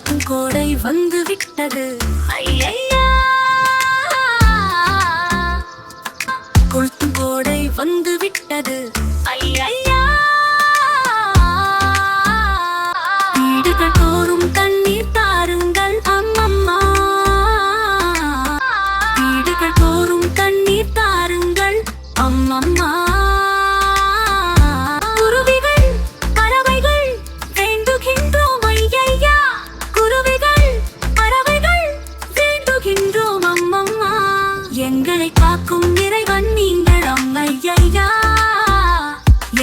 கொளுத்தும் கோடை வந்து விட்டது ஐயையா, கொளுத்தும் கோடை வந்து விட்டது ஐயையா. வீடுகள் தோறும் தண்ணீர் தாருங்கள் அம்மம்மா, வீடுகள் தோறும் தண்ணீர் தாருங்கள் அம்மம்மா. எங்களை காக்கும் இறைவன் நீங்கள் அம்மையா,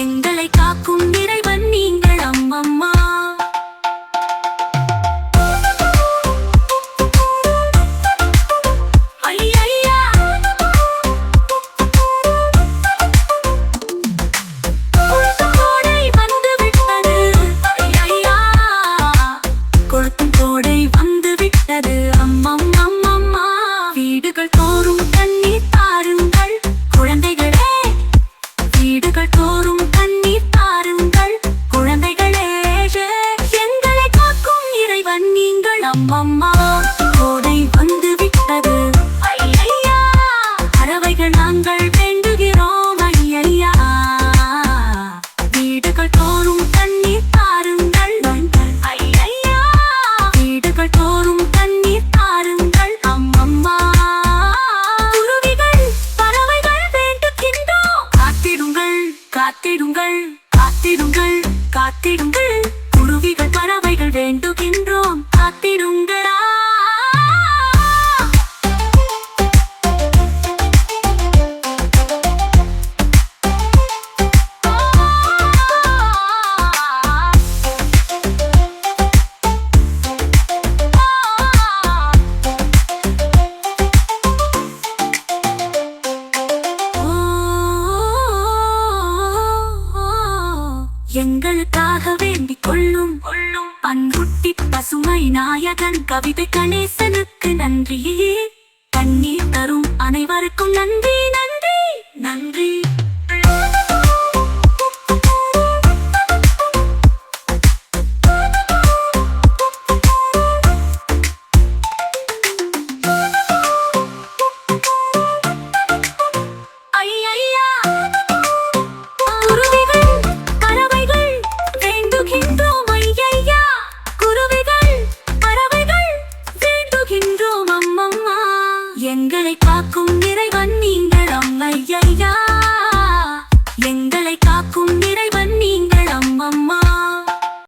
எங்களை காக்கும் இறைவன் நீங்கள் அம்மம்மா. ஐயையா, கொளுத்தும் கோடை வந்து விட்டது ஐயையா, கொளுத்தும் கோடை வந்து விட்டது அம்மம்மா. வீடுகள் தோறும் தண்ணீர் தாருங்கள் குழந்தைகளே, வீடுகள் தோறும் தண்ணீர் தாருங்கள் குழந்தைகளே. எங்களை காக்கும் இறைவன் நீங்கள் அம்மம்மா. கோடை வந்து விட்டது ஐயையா, பறவைகள் நாங்கள் வேண்டுகிறோம் ஐயையா. வீடுகள் தோறும் தண்ணீர் தாருங்கள் ஐயையா, வீடுகள் தோறும் தண்ணீர் தாருங்கள் அம்மம்மா. காத்திடுங்கள் காத்திடுங்கள் காத்திடுங்கள், குருவிகள் பறவைகள் வேண்டுகின்றோம் காத்திடுங்களா. எங்களுக்காக வேண்டிக் கொள்ளும் பன்ருட்டி பசுமை நாயகன் கவிதை கணேசனுக்கு நன்றி. கண்ணீர் தரும் அனைவருக்கும் நன்றி நன்றி நன்றி. எங்களை காக்கும் இறை